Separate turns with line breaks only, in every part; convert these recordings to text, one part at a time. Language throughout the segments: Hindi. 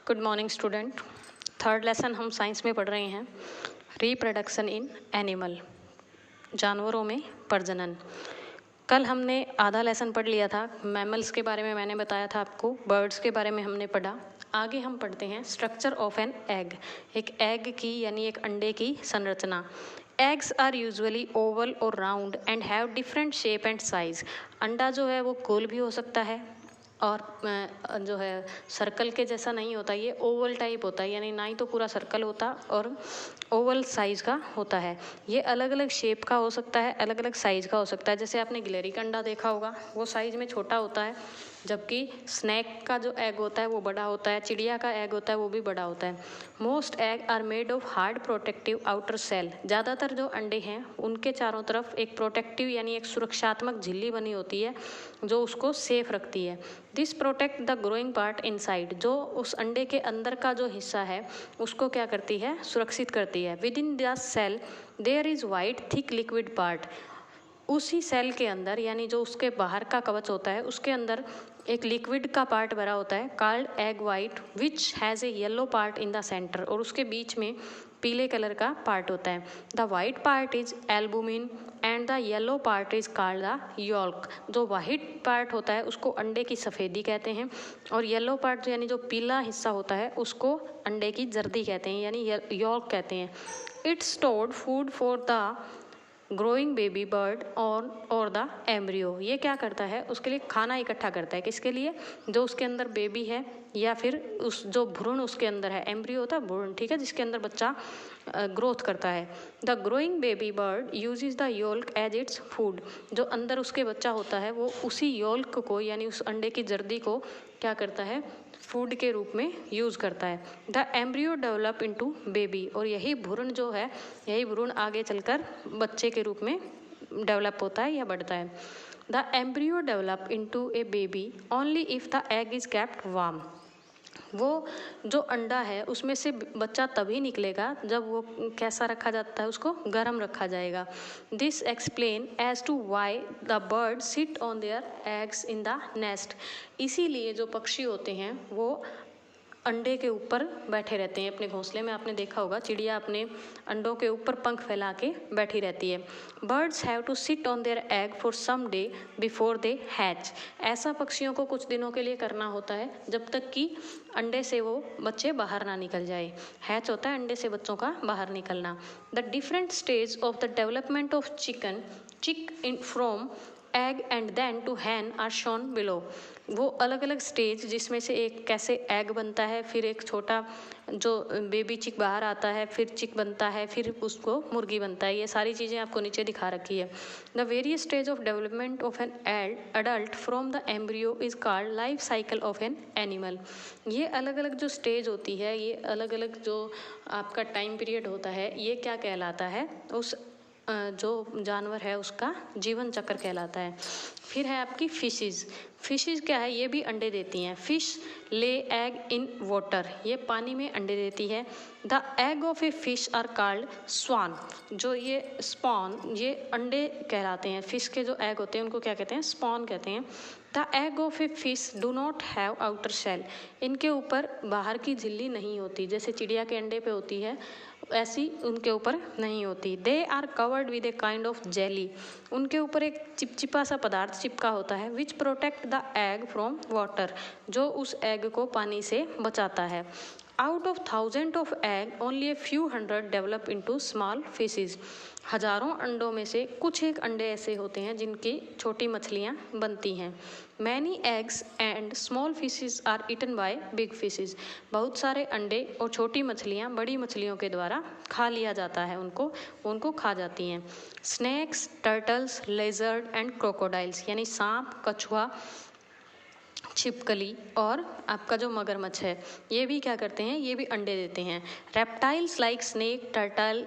Good morning student. Third lesson हम साइंस में पढ़ रहे हैं, रिप्रोडक्शन इन एनिमल, जानवरों में प्रजनन। कल हमने आधा लेसन पढ़ लिया था, मैमल्स के बारे में मैंने बताया था आपको, बर्ड्स के बारे में हमने पढ़ा। आगे हम पढ़ते हैं स्ट्रक्चर ऑफ एन एग, एक एग की यानी एक अंडे की संरचना। एग्स आर यूजुअली ओवल और round and have different shape and size. अंडा जो है वो गोल भी हो सकता है और जो है सर्कल के जैसा नहीं होता, ये ओवल टाइप होता है, यानी ना ही तो पूरा सर्कल होता और ओवल साइज का होता है। ये अलग अलग शेप का हो सकता है, अलग अलग साइज का हो सकता है। जैसे आपने गिलहरी का अंडा देखा होगा, वो साइज में छोटा होता है, जबकि स्नैक का जो एग होता है वो बड़ा होता है, चिड़िया का एग होता है वो भी बड़ा होता है। Most egg are made of hard protective outer shell. ज़्यादातर जो अंडे हैं उनके चारों तरफ एक प्रोटेक्टिव यानी एक सुरक्षात्मक झिल्ली बनी होती है जो उसको सेफ रखती है। This protect the growing part inside, जो उस अंडे के अंदर का जो हिस्सा है उसको क्या करती है, सुरक्षित करती है। Within the shell there is white thick liquid part. उसी सेल के अंदर यानी जो उसके बाहर का कवच होता है उसके अंदर एक लिक्विड का पार्ट भरा होता है, called egg white, which has a yellow part in the centre, और उसके बीच में पीले कलर का पार्ट होता है। The white part is albumin and the yellow part is called the yolk. जो वाइट पार्ट होता है उसको अंडे की सफ़ेदी कहते हैं, और येलो पार्ट यानी जो पीला हिस्सा होता है उसको अंडे की जर्दी कहते हैं यानी यॉल्क कहते हैं। It's stored food for the growing baby bird और द एम्ब्रियो। ये क्या करता है, उसके लिए खाना इकट्ठा करता है। किसके लिए, जो उसके अंदर बेबी है या फिर उस जो भ्रूण उसके अंदर है, एम्ब्रियो होता है भ्रूण, ठीक है, जिसके अंदर बच्चा ग्रोथ करता है। The growing baby bird uses the yolk as its food. जो अंदर उसके बच्चा होता है वो उसी योल्क को यानी उस अंडे की जर्दी को क्या करता है, फूड के रूप में यूज़ करता है। The embryo develop into baby, और यही भ्रूण जो है, यही भ्रूण आगे चलकर बच्चे के रूप में डेवलप होता है या बढ़ता है। The embryo develop into A baby only if the egg is kept warm. वो जो अंडा है उसमें से बच्चा तभी निकलेगा जब वो कैसा रखा जाता है, उसको गर्म रखा जाएगा। This explain as to why the bird sit on their eggs in the nest. इसीलिए जो पक्षी होते हैं वो अंडे के ऊपर बैठे रहते हैं अपने घोंसले में। आपने देखा होगा चिड़िया अपने अंडों के ऊपर पंख फैला के बैठी रहती है। Birds have to sit on their egg for some day before they hatch. ऐसा पक्षियों को कुछ दिनों के लिए करना होता है जब तक कि अंडे से वो बच्चे बाहर ना निकल जाए। हैच होता है अंडे से बच्चों का बाहर निकलना। The different stage of the development of chick in from egg and then to hen are shown below. वो अलग अलग स्टेज जिसमें से एक कैसे एग बनता है, फिर एक छोटा जो बेबी चिक बाहर आता है, फिर चिक बनता है, फिर उसको मुर्गी बनता है, ये सारी चीज़ें आपको नीचे दिखा रखी है। The various stage of development of an adult from the embryo is called life cycle of an animal. ये अलग अलग जो स्टेज होती है, ये अलग अलग जो आपका टाइम पीरियड होता है, ये क्या कहलाता है, उस जो जानवर है उसका जीवन चक्र कहलाता है। फिर है आपकी फिशेस। फिशेस क्या है, ये भी अंडे देती हैं। फिश ले एग इन वाटर, ये पानी में अंडे देती है। The egg of a fish are called spawn. जो ये स्पॉन, ये अंडे कहलाते हैं। फिश के जो एग होते हैं उनको क्या कहते हैं, स्पॉन कहते हैं। The egg of a fish do not have outer shell. इनके ऊपर बाहर की झिल्ली नहीं होती, जैसे चिड़िया के अंडे पे होती है ऐसी उनके ऊपर नहीं होती। They are covered with a kind of jelly. उनके ऊपर एक चिपचिपा सा पदार्थ चिपका होता है। Which protect the egg from water, जो उस एग को पानी से बचाता है। Out of thousand of egg only a few hundred develop into small fishes. हजारों अंडों में से कुछ एक अंडे ऐसे होते हैं जिनकी छोटी मछलियाँ बनती हैं। Many eggs and small fishes are eaten by big fishes. बहुत सारे अंडे और छोटी मछलियाँ बड़ी मछलियों के द्वारा खा लिया जाता है, उनको खा जाती हैं। स्नैक्स, टर्टल्स, लेजर्ड एंड क्रोकोडाइल्स, यानी सांप, कछुआ, छिपकली और आपका जो मगरमच्छ है, ये भी क्या करते हैं, ये भी अंडे देते हैं। Reptiles like snake, turtle,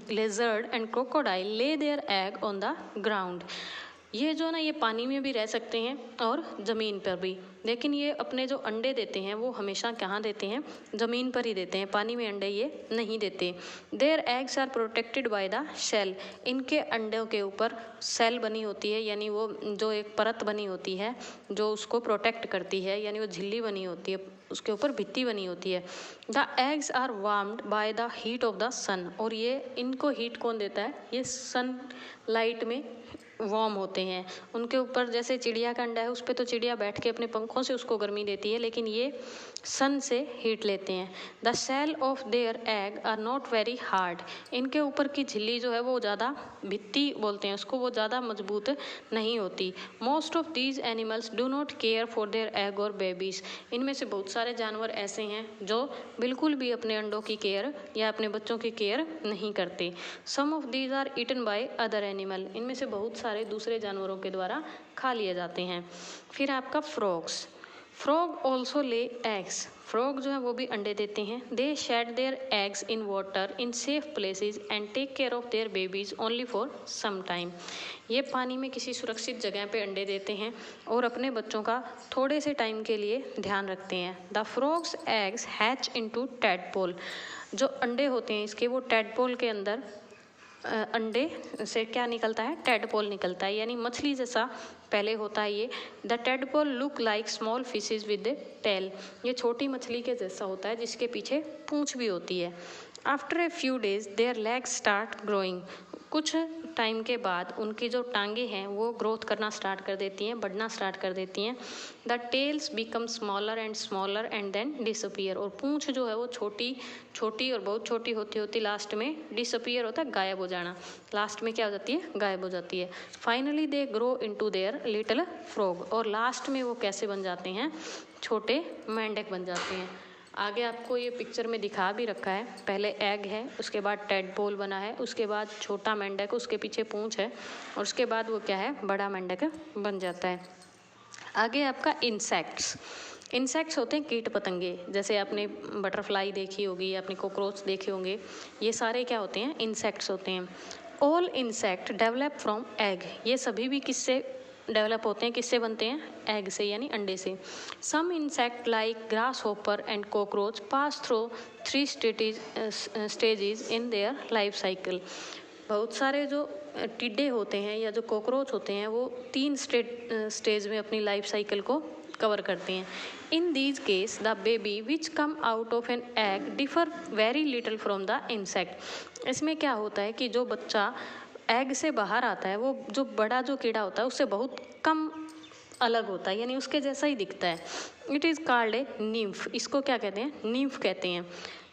lizard and crocodile lay their egg on the ground. ये जो ना ये पानी में भी रह सकते हैं और ज़मीन पर भी, लेकिन ये अपने जो अंडे देते हैं वो हमेशा कहाँ देते हैं, ज़मीन पर ही देते हैं, पानी में अंडे ये नहीं देते। Their eggs are protected by the shell, इनके अंडों के ऊपर सेल बनी होती है, यानी वो जो एक परत बनी होती है जो उसको प्रोटेक्ट करती है, यानी वो झिल्ली बनी होती है, उसके ऊपर भित्ती बनी होती है। The eggs are warmed by the heat of the sun, और ये इनको हीट कौन देता है, ये सन लाइट में वार्म होते हैं। उनके ऊपर जैसे चिड़िया का अंडा है उस पर तो चिड़िया बैठ के अपने पंखों से उसको गर्मी देती है, लेकिन ये सन से हीट लेते हैं। The shell of their egg are not very hard, इनके ऊपर की झिल्ली जो है वो ज़्यादा भित्ती बोलते हैं उसको, वो ज़्यादा मजबूत नहीं होती। Most of these animals do not care for their egg और बेबीज, इनमें से बहुत सारे जानवर ऐसे हैं जो बिल्कुल भी अपने अंडों की केयर या अपने बच्चों की केयर नहीं करते। Some of these are eaten by other animal, इनमें से बहुत सारे दूसरे जानवरों के द्वारा खा लिए जाते हैं। फिर आपका frogs, frog also lay eggs, frog जो है वो भी अंडे देते हैं। They shed their eggs in water in safe places and take care of their babies only for some time, ये पानी में किसी सुरक्षित जगह पे अंडे देते हैं और अपने बच्चों का थोड़े से टाइम के लिए ध्यान रखते हैं। The frogs eggs hatch into tadpole, जो अंडे होते हैं इसके वो टैडपोल के अंदर अंडे से क्या निकलता है, टैडपोल निकलता है, यानी मछली जैसा पहले होता है ये। The tadpole look like small fishes with tail, ये छोटी मछली के जैसा होता है जिसके पीछे पूंछ भी होती है। After a few days there legs start growing, कुछ टाइम के बाद उनकी जो टांगे हैं वो ग्रोथ करना स्टार्ट कर देती हैं, बढ़ना स्टार्ट कर देती हैं। The tails become smaller and then disappear, और पूंछ जो है वो छोटी छोटी और बहुत छोटी होती होती लास्ट में डिसअपियर होता है, गायब हो जाना, लास्ट में क्या हो जाती है, गायब हो जाती है। Finally they grow into their little frog, और लास्ट में वो कैसे बन जाते हैं, छोटे मेंढक बन जाते हैं। आगे आपको ये पिक्चर में दिखा भी रखा है, पहले एग है, उसके बाद टैडपोल बना है, उसके बाद छोटा मेंढक, उसके पीछे पूंछ है, और उसके बाद वो क्या है, बड़ा मेंढक बन जाता है। आगे आपका इंसेक्ट्स, इंसेक्ट्स होते हैं कीट पतंगे, जैसे आपने बटरफ्लाई देखी होगी, आपने कॉकरोच देखे होंगे, ये सारे क्या होते हैं, इंसेक्ट्स होते हैं। All insect develop from egg, ये सभी भी किससे डेवलप होते हैं, किससे बनते हैं, एग से यानी अंडे से। Some insect like grasshopper and cockroach pass through 3 stages in their life cycle, बहुत सारे जो टिड्डे होते हैं या जो कॉकरोच होते हैं वो 3 स्टेज में अपनी लाइफ साइकिल को कवर करते हैं। In these case the baby which come out of an egg differ very little from the insect, इसमें क्या होता है कि जो बच्चा एग से बाहर आता है वो जो बड़ा जो कीड़ा होता है उससे बहुत कम अलग होता है, यानी उसके जैसा ही दिखता है। It is called a nymph, इसको क्या कहते हैं, निम्फ कहते हैं।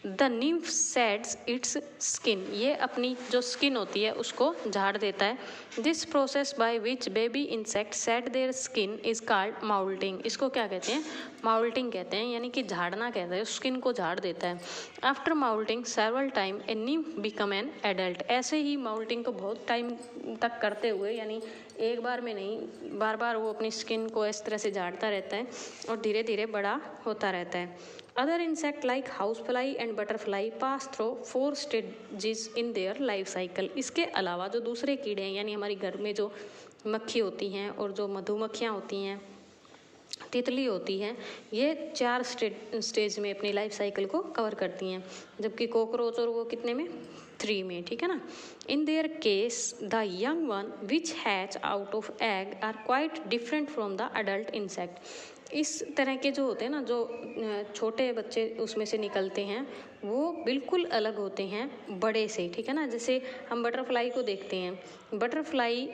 The nymph sheds its skin, ये अपनी जो स्किन होती है उसको झाड़ देता है। This process by which baby insect shade their skin is called माउल्टिंग, इसको क्या कहते हैं, माउल्टिंग कहते हैं, यानी कि झाड़ना कहते हैं, स्किन को झाड़ देता है। After moulting several time a nymph become an adult, ऐसे ही माउल्टिंग को बहुत टाइम तक करते हुए, यानी एक बार में नहीं, बार बार वो अपनी स्किन को इस तरह से झाड़ता रहता है और धीरे धीरे बड़ा होता रहता है। Other insect like house fly and butterfly pass through 4 stages in their life cycle, इसके अलावा जो दूसरे कीड़े हैं, यानी हमारी घर में जो मक्खी होती हैं और जो मधुमक्खियाँ होती हैं, तितली होती हैं, ये 4 स्टेज में अपनी लाइफ साइकिल को कवर करती हैं, जबकि कॉकरोच और वो कितने में, 3 में, ठीक है ना। In their case the young one which hatch out of egg are quite different from the adult insect, इस तरह के जो होते हैं ना, जो छोटे बच्चे उसमें से निकलते हैं वो बिल्कुल अलग होते हैं बड़े से, ठीक है ना। जैसे हम बटरफ्लाई को देखते हैं, बटरफ्लाई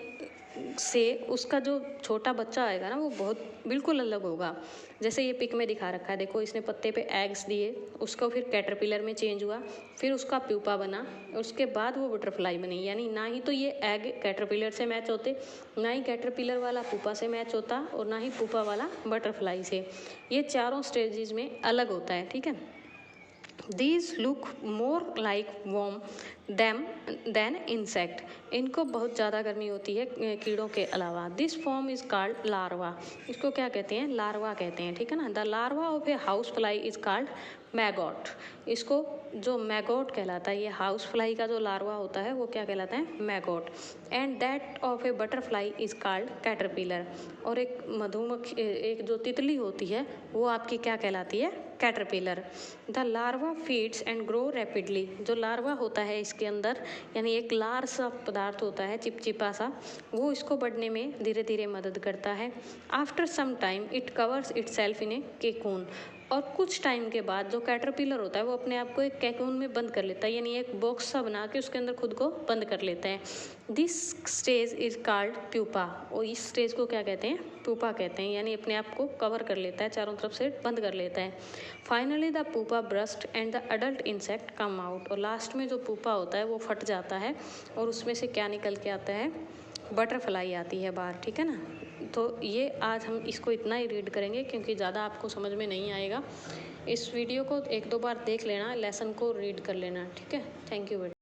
से उसका जो छोटा बच्चा आएगा ना वो बहुत बिल्कुल अलग होगा। जैसे ये पिक में दिखा रखा है, देखो इसने पत्ते पे एग्स दिए, उसको फिर कैटरपिलर में चेंज हुआ, फिर उसका प्यूपा बना, उसके बाद वो बटरफ्लाई बनी। यानी ना ही तो ये एग कैटरपिलर से मैच होते, ना ही कैटरपिलर वाला पुपा से मैच होता, और ना ही पुपा वाला बटरफ्लाई से। ये चारों स्टेजेस में अलग होता है, ठीक है। These look more like worm than insect. इनको बहुत ज़्यादा गर्मी होती है कीड़ों के अलावा। This form is called larva. इसको क्या कहते हैं? लार्वा कहते हैं, ठीक है ना। The larva of a house fly is called maggot. इसको जो मैगोट कहलाता है, ये हाउस फ्लाई का जो लार्वा होता है वो क्या कहलाता है? Maggot. And that of a butterfly is called caterpillar. और एक मधुमक्खी, एक जो तितली होती है वो आपकी क्या कहलाती है? Caterpillar. The larva feeds and grow rapidly. जो लार्वा होता है इसके अंदर, यानी एक लार सा पदार्थ होता है, चिपचिपा सा, वो इसको बढ़ने में धीरे धीरे मदद करता है। After some time it covers itself in a cocoon. और कुछ टाइम के बाद जो कैटरपिलर होता है वो अपने आप को एक कैकून में बंद कर लेता है, यानी एक बॉक्स सा बना के उसके अंदर खुद को बंद कर लेता है। This stage is called pupa. और इस स्टेज को क्या कहते हैं? प्यूपा कहते हैं, यानी अपने आप को कवर कर लेता है, चारों तरफ से बंद कर लेता है। Finally the pupa burst and the adult insect come out. और लास्ट में जो पुपा होता है वो फट जाता है और उसमें से क्या निकल के आता है? बटरफ्लाई आती है बाहर, ठीक है ना। तो ये आज हम इसको इतना ही रीड करेंगे क्योंकि ज़्यादा आपको समझ में नहीं आएगा। इस वीडियो को 1-2 बार देख लेना, लेसन को रीड कर लेना, ठीक है। थैंक यू बेटा।